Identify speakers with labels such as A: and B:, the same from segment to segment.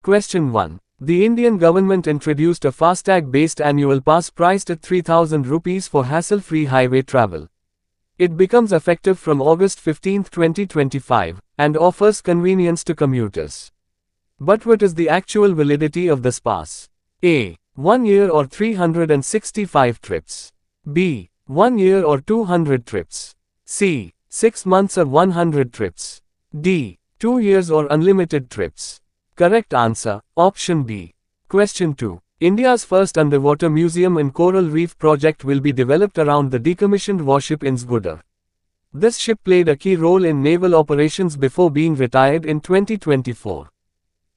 A: Question 1. The Indian government introduced a FASTag-based annual pass priced at 3,000 rupees for hassle-free highway travel. It becomes effective from August 15, 2025, and offers convenience to commuters. But what is the actual validity of this pass? A. 1 year or 365 trips. B. 1 year or 200 trips. C. 6 months or 100 trips. D. 2 years or unlimited trips. Correct answer, option B. Question 2. India's first underwater museum and coral reef project will be developed around the decommissioned warship Innsgruder. This ship played a key role in naval operations before being retired in 2024.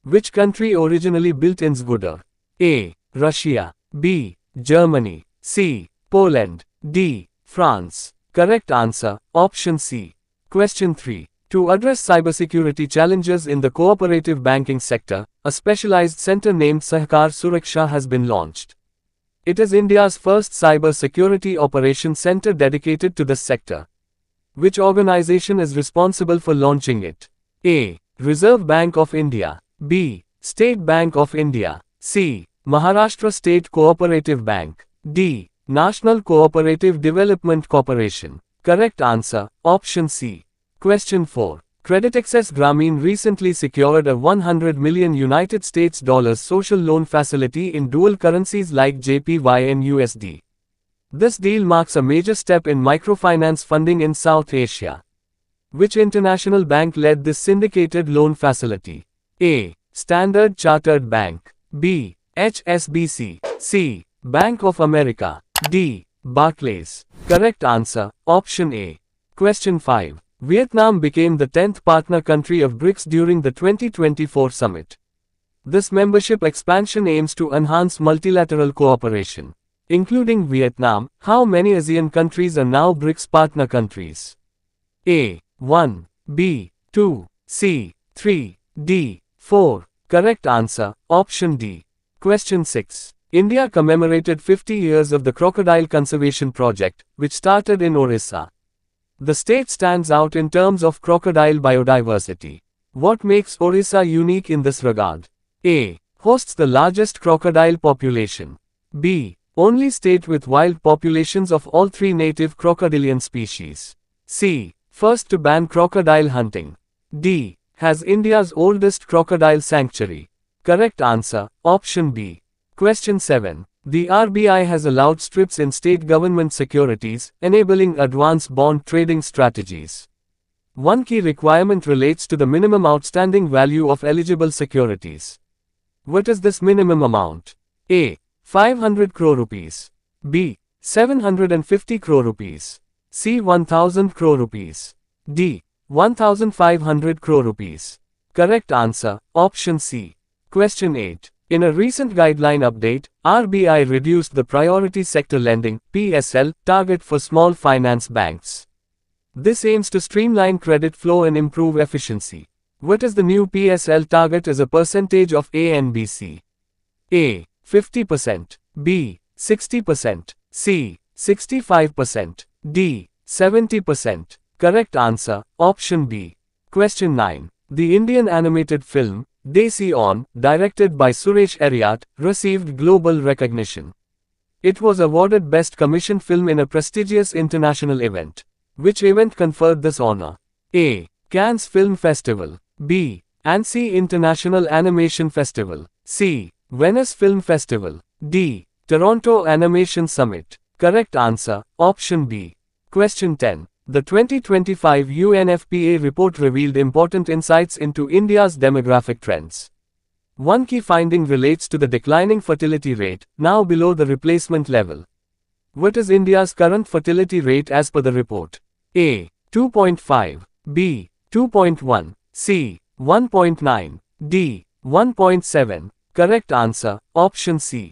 A: Which country originally built Innsgruder? A. Russia. B. Germany. C. Poland. D. France. Correct answer, option C. Question 3. To address cybersecurity challenges in the cooperative banking sector, a specialized center named Sahkar Suraksha has been launched. It is India's first cyber security operations center dedicated to this sector. Which organization is responsible for launching it? A. Reserve Bank of India. B. State Bank of India. C. Maharashtra State Cooperative Bank. D. National Cooperative Development Corporation. Correct answer, option C. Question 4. Creditexcess Grameen recently secured a $100 million United States dollars social loan facility in dual currencies like JPY and USD. This deal marks a major step in microfinance funding in South Asia. Which international bank led this syndicated loan facility? A. Standard Chartered Bank. B. HSBC. C. Bank of America. D. Barclays. Correct answer, option A. Question 5. Vietnam became the 10th partner country of BRICS during the 2024 summit. This membership expansion aims to enhance multilateral cooperation. Including Vietnam, how many ASEAN countries are now BRICS partner countries? A. 1. B. 2. C. 3. D. 4. Correct answer, option D. Question 6. India commemorated 50 years of the Crocodile Conservation Project, which started in Orissa. The state stands out in terms of crocodile biodiversity. What makes Orissa unique in this regard? A. Hosts the largest crocodile population. B. Only state with wild populations of all three native crocodilian species. C. First to ban crocodile hunting. D. Has India's oldest crocodile sanctuary. Correct answer, option B. Question 7. The RBI has allowed strips in state government securities, enabling advanced bond trading strategies. One key requirement relates to the minimum outstanding value of eligible securities. What is this minimum amount? A. 500 crore rupees. B. 750 crore rupees. C. 1000 crore rupees. D. 1500 crore rupees. Correct answer, option C. Question 8. In a recent guideline update, RBI reduced the priority sector lending (PSL) target for small finance banks. This aims to streamline credit flow and improve efficiency. What is the new PSL target as a percentage of A and BC? A. 50%. B. 60%. C. 65%. D. 70%. Correct answer, option B. Question 9. The Indian animated film, Desi On, directed by Suresh Ariat, received global recognition. It was awarded Best Commissioned Film in a prestigious international event. Which event conferred this honor? A. Cannes Film Festival. B. Annecy International Animation Festival. C. Venice Film Festival. D. Toronto Animation Summit. Correct answer, option B. Question 10. The 2025 UNFPA report revealed important insights into India's demographic trends. One key finding relates to the declining fertility rate, now below the replacement level. What is India's current fertility rate as per the report? A. 2.5. B. 2.1. C. 1.9. D. 1.7. Correct answer, option C.